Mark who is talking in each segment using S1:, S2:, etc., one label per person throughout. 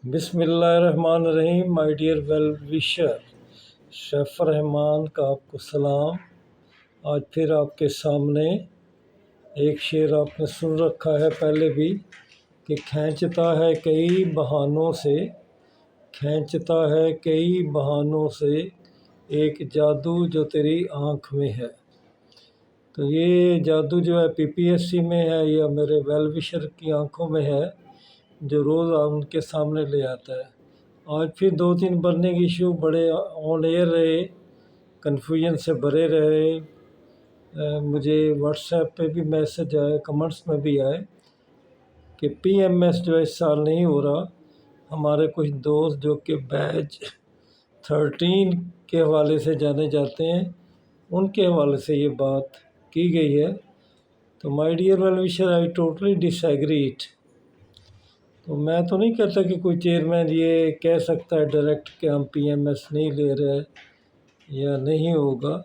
S1: بسم اللہ الرحمن الرحیم. مائی ڈیئر ویل وشر، شیف الرحمان کا آپ کو سلام. آج پھر آپ کے سامنے ایک شعر آپ نے سن رکھا ہے پہلے بھی کہ کھینچتا ہے کئی بہانوں سے، کھینچتا ہے کئی بہانوں سے ایک جادو جو تیری آنکھ میں ہے. تو یہ جادو جو ہے پی پی ایس سی میں ہے یا میرے ویل وشر کی آنکھوں میں ہے، جو روز ان کے سامنے لے آتا ہے. آج پھر 2-3 برننگ ایشو بڑے آن ایئر رہے، کنفیوژن سے بھرے رہے. مجھے واٹس ایپ پہ بھی میسج آئے، کمنٹس میں بھی آئے کہ پی ایم ایس جو اس سال نہیں ہو رہا. ہمارے کچھ دوست جو کہ بیچ 13 کے حوالے سے جانے جاتے ہیں، ان کے حوالے سے یہ بات کی گئی ہے. تو مائی dear well wisher, I totally disagree it. تو میں تو نہیں کہتا کہ کوئی چیئرمین یہ کہہ سکتا ہے ڈائریکٹ کہ ہم پی ایم ایس نہیں لے رہے یا نہیں ہوگا.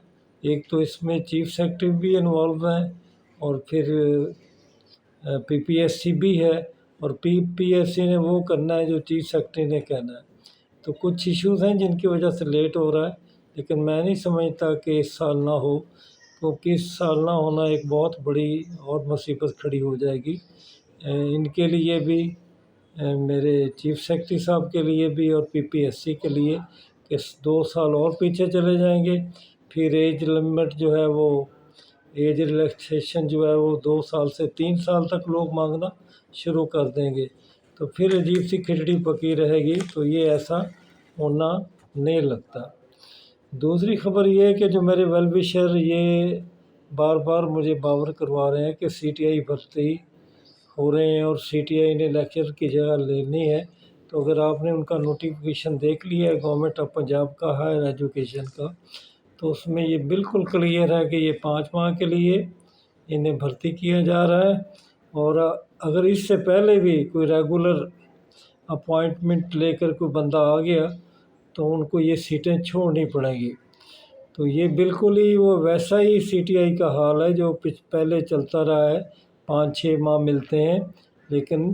S1: ایک تو اس میں چیف سیکرٹری بھی انوالو ہیں، اور پھر پی پی ایس سی بھی ہے، اور پی پی ایس سی نے وہ کرنا ہے جو چیف سیکرٹری نے کہنا ہے. تو کچھ ایشوز ہیں جن کی وجہ سے لیٹ ہو رہا ہے، لیکن میں نہیں سمجھتا کہ اس سال نہ ہو، کیونکہ اس سال نہ ہونا ایک بہت بڑی اور مصیبت کھڑی ہو جائے گی ان کے لیے بھی، میرے چیف سیکرٹری صاحب کے لیے بھی، اور پی پی ایس سی کے لیے، کہ 2 سال اور پیچھے چلے جائیں گے. پھر ایج لمٹ جو ہے وہ ایج ریلیکسیشن جو ہے وہ 2 سال سے 3 سال تک لوگ مانگنا شروع کر دیں گے. تو پھر عجیب سی کھچڑی پکی رہے گی. تو یہ ایسا ہونا نہیں لگتا. دوسری خبر یہ ہے کہ جو میرے ویل وشر یہ بار بار مجھے باور کروا رہے ہیں کہ سی ٹی آئی بھرتی ہو رہے ہیں اور سی ٹی آئی نے لیکچر کی جگہ لینی ہے. تو اگر آپ نے ان کا نوٹیفیکیشن دیکھ لیا ہے گورنمنٹ آف پنجاب کا ہائر ایجوکیشن کا، تو اس میں یہ بالکل کلیئر ہے کہ یہ 5 ماہ کے لیے انہیں بھرتی کیا جا رہا ہے. اور اگر اس سے پہلے بھی کوئی ریگولر اپوائنٹمنٹ لے کر کوئی بندہ آ گیا تو ان کو یہ سیٹیں چھوڑنی پڑیں گی. تو یہ بالکل ہی وہ ویسا ہی سی ٹی آئی کا حال ہے جو پہلے چلتا رہا ہے. 5-6 ماہ ملتے ہیں، لیکن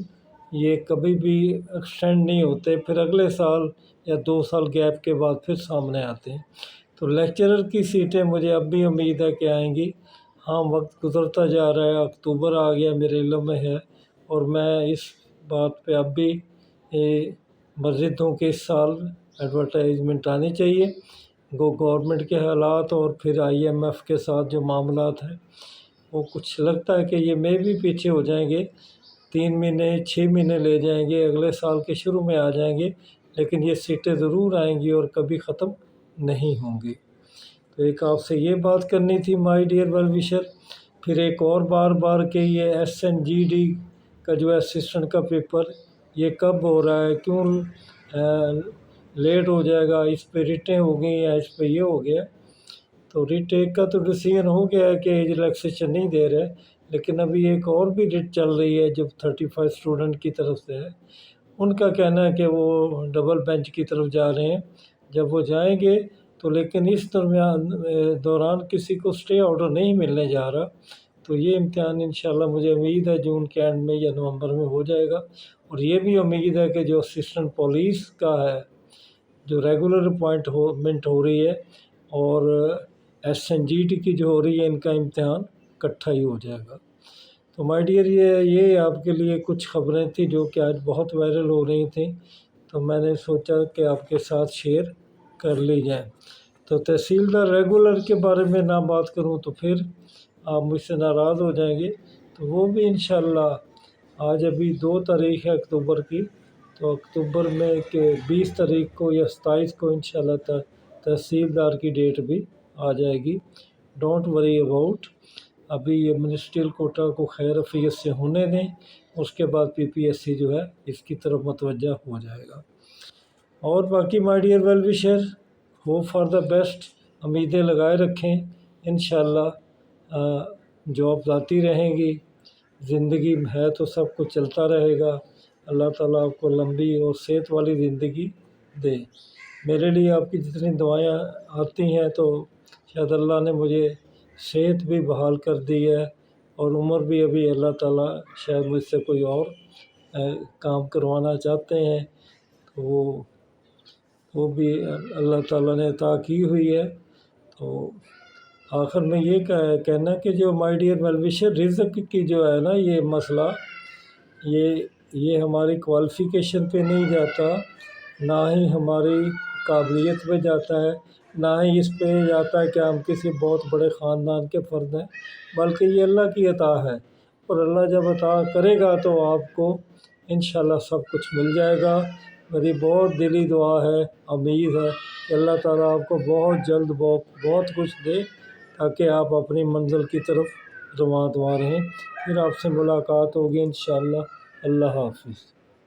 S1: یہ کبھی بھی ایکسٹینڈ نہیں ہوتے، پھر اگلے سال یا 2 سال گیپ کے بعد پھر سامنے آتے ہیں. تو لیکچرر کی سیٹیں مجھے اب بھی امید ہے کہ آئیں گی. ہاں، وقت گزرتا جا رہا ہے، اکتوبر آ گیا میرے علم میں ہے، اور میں اس بات پہ اب بھی مزید ہوں کہ اس سال ایڈورٹائزمنٹ آنی چاہیے. گورنمنٹ کے حالات اور پھر آئی ایم ایف کے ساتھ جو معاملات ہیں، وہ کچھ لگتا ہے کہ یہ میں بھی پیچھے ہو جائیں گے. 3 مہینے 6 مہینے لے جائیں گے، اگلے سال کے شروع میں آ جائیں گے، لیکن یہ سیٹیں ضرور آئیں گی اور کبھی ختم نہیں ہوں گی. تو ایک آپ سے یہ بات کرنی تھی مائی ڈیئر ویل وشر. پھر ایک اور بار کہ یہ ایس این جی ڈی کا جو ہے اسسٹنٹ کا پیپر، یہ کب ہو رہا ہے، کیوں لیٹ ہو جائے گا، اس پہ ریٹیں ہو گئی ہیں، اس پہ یہ ہو گیا. تو ریٹ ایک کا تو ڈیسیژن ہو گیا ہے کہ ایج ریلیکسیشن نہیں دے رہے، لیکن ابھی ایک اور بھی ریٹ چل رہی ہے جو 35 اسٹوڈنٹ کی طرف سے ہے. ان کا کہنا ہے کہ وہ ڈبل بینچ کی طرف جا رہے ہیں. جب وہ جائیں گے تو لیکن اس دوران کسی کو اسٹے آرڈر نہیں ملنے جا رہا. تو یہ امتحان انشاءاللہ مجھے امید ہے جون کے اینڈ میں یا نومبر میں ہو جائے گا. اور یہ بھی امید ہے کہ جو اسسٹنٹ پولیس کا ہے، جو ریگولر اپوائنٹمنٹ ہو رہی ہے، اور ایس این جی ٹی کی جو ہو رہی ہے، ان کا امتحان اکٹھا ہی ہو جائے گا. تو مائی ڈیئر یہ آپ کے لیے کچھ خبریں تھیں جو کہ آج بہت وائرل ہو رہی تھیں، تو میں نے سوچا کہ آپ کے ساتھ شیئر کر لی جائیں. تو تحصیلدار ریگولر کے بارے میں نہ بات کروں تو پھر آپ مجھ سے ناراض ہو جائیں گے. تو وہ بھی انشاءاللہ آج ابھی 2 تاریخ ہے اکتوبر کی، تو اکتوبر میں کہ 20 تاریخ کو یا 27 کو انشاءاللہ تحصیلدار کی ڈیٹ بھی آ جائے گی. Don't worry about. ابھی یہ منسٹریل کوٹا کو خیر عافیت سے ہونے دیں، اس کے بعد پی پی ایس سی جو ہے اس کی طرف متوجہ ہو جائے گا. اور باقی my dear well wisher, hope for the best. امیدیں لگائے رکھیں، انشاءاللہ جابز آتی رہیں گی. زندگی ہے تو سب کچھ چلتا رہے گا. اللہ تعالیٰ آپ کو لمبی اور صحت والی زندگی دے. میرے لیے آپ کی جتنی دعائیں آتی ہیں، تو شاید اللہ نے مجھے صحت بھی بحال کر دی ہے، اور عمر بھی ابھی اللہ تعالیٰ شاید مجھ سے کوئی اور کام کروانا چاہتے ہیں. تو وہ بھی اللہ تعالیٰ نے عطا کی ہوئی ہے۔ تو آخر میں یہ کہنا کہ جو مائی ڈیئر ویل وشر، رزق کی جو ہے نا یہ مسئلہ، یہ ہماری کوالیفیکیشن پہ نہیں جاتا، نہ ہی ہماری قابلیت پہ جاتا ہے، نہ ہی اس پہ جاتا ہے کہ ہم کسی بہت بڑے خاندان کے فرد ہیں، بلکہ یہ اللہ کی عطا ہے، اور اللہ جب عطا کرے گا تو آپ کو انشاءاللہ سب کچھ مل جائے گا۔ میری بہت دلی دعا ہے، امید ہے کہ اللہ تعالیٰ آپ کو بہت جلد بہت کچھ دے، تاکہ آپ اپنی منزل کی طرف رواں رہیں۔ پھر آپ سے ملاقات ہوگی انشاءاللہ۔ اللہ حافظ۔